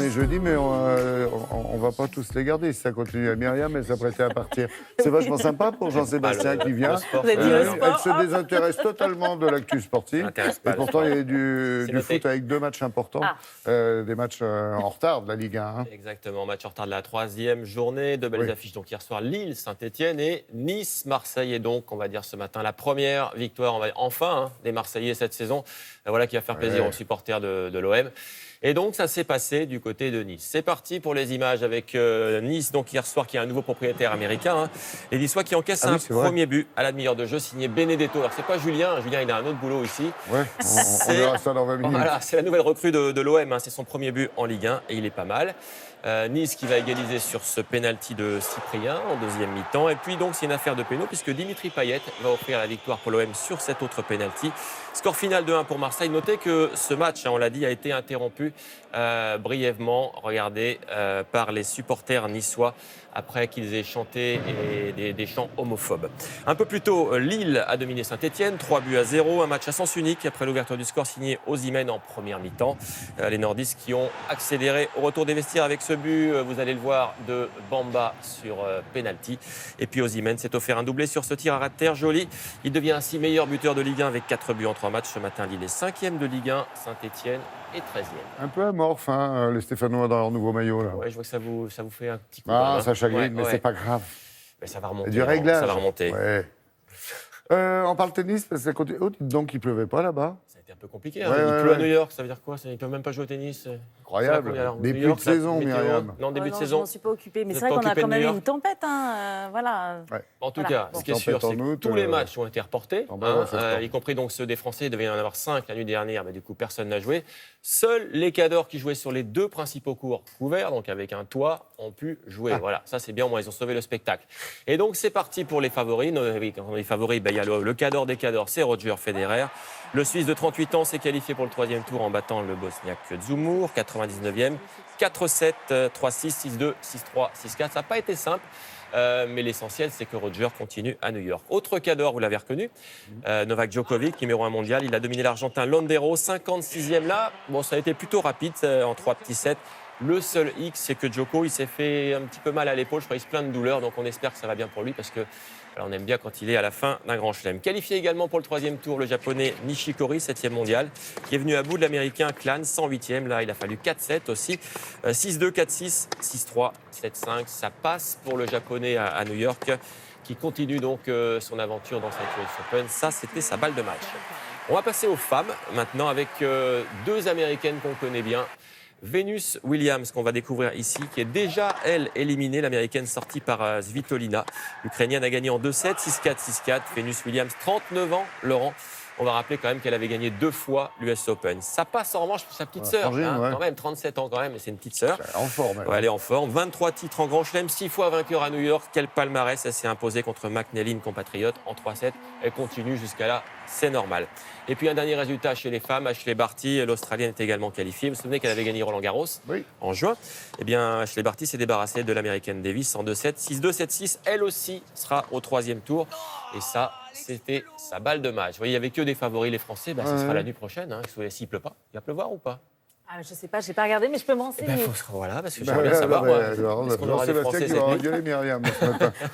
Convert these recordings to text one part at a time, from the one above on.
est jeudi, mais on va pas tous les garder. Si ça continue, Myriam, elle s'apprêtait à partir. C'est vachement sympa pour Jean-Sébastien qui vient. Vous avez dit le sport. Elle se désintéresse totalement de l'actu sportive. Et pourtant, il y a du foot avec 2 matchs importants. Des matchs en retard de la Ligue 1. Hein. Exactement, match en retard de la 3e journée. 2 belles affiches donc hier soir, Lille, Saint-Etienne et Nice-Marseille. Et donc, on va dire ce matin, la première victoire, enfin, des Marseillais cette saison. Voilà qui va faire plaisir aux supporters de l'OM. Et donc, ça s'est passé du côté de Nice. C'est parti pour les images avec Nice, donc hier soir, qui a un nouveau propriétaire américain. Les Niçois qui encaissent un premier but à la demi-heure de jeu, signé Benedetto. Alors, c'est pas Julien. Julien, il a un autre boulot ici. Ouais, on verra ça dans 20 minutes. Voilà, c'est la nouvelle recrue de l'OM. C'est son premier but en Ligue 1 et il est pas mal. Nice qui va égaliser sur ce pénalty de Cyprien en deuxième mi-temps. Et puis donc c'est une affaire de péno puisque Dimitri Payet va offrir la victoire pour l'OM sur cet autre pénalty. Score final de 1 pour Marseille. Notez que ce match, on l'a dit, a été interrompu brièvement, regardez, par les supporters niçois après qu'ils aient chanté des chants homophobes. Un peu plus tôt, Lille a dominé Saint-Etienne, 3-0, un match à sens unique après l'ouverture du score signé Osimhen en première mi-temps. Les nordistes qui ont accéléré au retour des vestiaires avec ce but, vous allez le voir, de Bamba sur penalty. Et puis Osimhen s'est offert un doublé sur ce tir à ras de terre joli. Il devient ainsi meilleur buteur de Ligue 1 avec 4 buts en 3 matchs. Ce matin, Lille est 5e de Ligue 1, Saint-Etienne est 13e. Un peu amorphe, hein, les Stéphanois dans leur nouveau maillot. Là. Ouais, je vois que ça vous fait un petit coup. Ça chagrine, mais c'est pas grave. Mais ça va remonter. Du réglage. Ça va remonter. Ouais. On parle tennis, parce que ça continue. Oh, dites donc, il pleuvait pas là-bas. Ça a été un peu compliqué. Hein. Il pleut à New York, ça veut dire quoi? Ils ne peuvent même pas jouer au tennis. Incroyable. Début de saison, Myriam. Non, début de saison. Je m'en suis pas occupée, mais c'est vrai qu'on a quand même eu une tempête. Voilà. Ouais. En tout cas, ce qui est sûr, c'est que tous les matchs ont été reportés, y compris donc ceux des Français. Il devait y en avoir 5 la nuit dernière, mais du coup, personne n'a joué. Seuls les cadors qui jouaient sur les 2 principaux cours couverts, donc avec un toit, ont pu jouer. Voilà, ça c'est bien, au moins ils ont sauvé le spectacle. Et donc c'est parti pour les favoris. Quand on dit favoris, il y a le cador des cadors, c'est Roger Federer. Le Suisse de 38 ans s'est qualifié pour le 3e tour en battant le Bosniaque Dzumhur, 99e. 4-7, 3-6, 6-2, 6-3, 6-4. Ça n'a pas été simple. Mais l'essentiel, c'est que Roger continue à New York. Autre cador, vous l'avez reconnu, Novak Djokovic, numéro 1 mondial. Il a dominé l'Argentin Londero, 56e là. Bon, ça a été plutôt rapide en 3 petits sets. Le seul X, c'est que Djoko, il s'est fait un petit peu mal à l'épaule. Je crois qu'il se plaint de douleur, donc on espère que ça va bien pour lui parce que on aime bien quand il est à la fin d'un grand chelem. Qualifié également pour le 3e tour, le japonais Nishikori, 7e mondial, qui est venu à bout de l'américain Clan, 108e. Là, il a fallu 4-7 aussi. 6-2, 4-6, 6-3, 7-5. Ça passe pour le japonais à New York, qui continue donc son aventure dans cette US Open. Ça, c'était sa balle de match. On va passer aux femmes maintenant avec 2 américaines qu'on connaît bien. Venus Williams, qu'on va découvrir ici, qui est déjà, elle, éliminée. L'américaine sortie par Svitolina. L'Ukrainienne a gagné en 2-7, 6-4, 6-4. Venus Williams, 39 ans, Laurent. On va rappeler quand même qu'elle avait gagné 2 fois l'US Open. Ça passe en revanche pour sa petite sœur, quand même, 37 ans quand même, mais c'est une petite sœur. Elle est en forme. Elle est en forme. 23 titres en Grand Chelem, 6 fois vainqueur à New York. Quel palmarès, elle s'est imposée contre McNally, une compatriote, en 3-7. Elle continue jusqu'à là, c'est normal. Et puis un dernier résultat chez les femmes, Ashley Barty, l'Australienne est également qualifiée. Vous vous souvenez qu'elle avait gagné Roland Garros en juin. Eh bien, Ashley Barty s'est débarrassée de l'américaine Davis en 2-7, 6-2, 7-6. Elle aussi sera au 3e tour. Et ça, c'était sa balle de match. Vous voyez, il n'y avait que des favoris, les Français. Ce sera la nuit prochaine. S'il ne pleut pas. Il va pleuvoir ou pas? Je ne sais pas, je n'ai pas regardé, mais je peux m'en renseigner. Voilà, parce que j'aimerais bien savoir. Est-ce qu'on aura des Français cette nuit?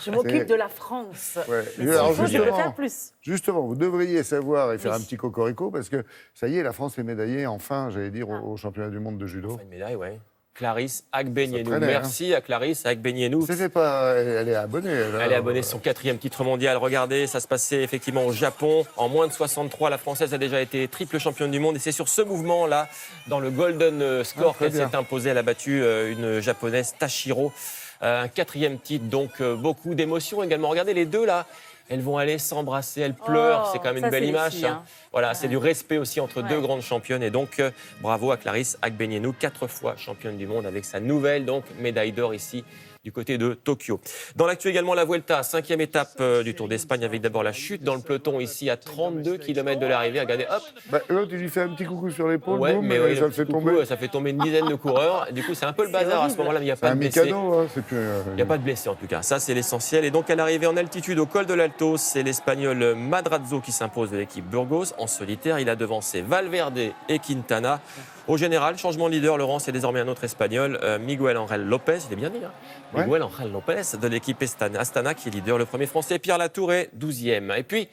Je m'occupe de la France. Alors, je peux faire plus. Justement, vous devriez savoir et faire un petit cocorico, parce que ça y est, la France est médaillée, enfin, j'allais dire, au championnat du monde de judo. Enfin, une médaille, oui. Clarisse Agbenienou. Merci à Clarisse Agbenienou. C'était pas... Elle est abonnée. Elle est abonnée, son 4e titre mondial. Regardez, ça se passait effectivement au Japon. En moins de 63, la Française a déjà été triple championne du monde. Et c'est sur ce mouvement-là, dans le Golden Score, qu'elle s'est imposée. Elle a battu une Japonaise, Tashiro. Un 4e titre, donc beaucoup d'émotions également. Regardez les deux là. Elles vont aller s'embrasser, elles pleurent, c'est quand même une belle image. Filles, hein. Voilà, c'est du respect aussi entre 2 grandes championnes. Et donc, bravo à Clarisse Agbenienou, 4 fois championne du monde avec sa nouvelle donc, médaille d'or ici du côté de Tokyo. Dans l'actu également, la Vuelta, 5e étape du Tour d'Espagne, avec d'abord la chute dans le peloton ici à 32 km de l'arrivée. Regardez, hop. L'autre, il lui fait un petit coucou sur l'épaule, mais ça le fait tomber. Ça fait tomber une dizaine de coureurs. Du coup, c'est un peu le bazar à ce moment-là, mais il n'y a pas de blessés. Il n'y a pas de blessés en tout cas. Ça, c'est l'essentiel. Et donc, à l'arrivée en altitude au col de l'Alto, c'est l'Espagnol Madrazo qui s'impose de l'équipe Burgos. En solitaire, il a devancé Valverde et Quintana. Au général, changement de leader, Laurent, c'est désormais un autre Espagnol, Miguel Angel Lopez, il est bien dit, hein, Miguel Angel Lopez de l'équipe Astana qui est leader, le premier français, Pierre Latour est 12e. Et puis,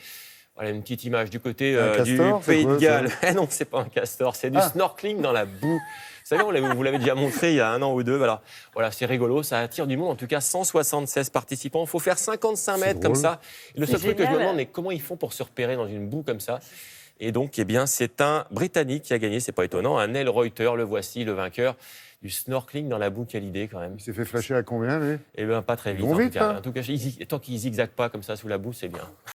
voilà une petite image du côté du Pays de Galles. Non, c'est pas un castor, c'est du snorkeling dans la boue. Vous savez, vous l'avez déjà montré il y a 1 an ou 2. Voilà, c'est rigolo, ça attire du monde. En tout cas, 176 participants. Il faut faire 55 mètres comme ça. Et le seul truc que je me demande, c'est comment ils font pour se repérer dans une boue comme ça. Et donc, c'est un Britannique qui a gagné, c'est pas étonnant, un Neil Reuter, le voici, le vainqueur du snorkeling dans la boue, quelle idée quand même. Il s'est fait flasher à combien, lui ? Eh bien, pas très vite. Vite, en tout cas, tant qu'il zigzague pas comme ça sous la boue, c'est bien.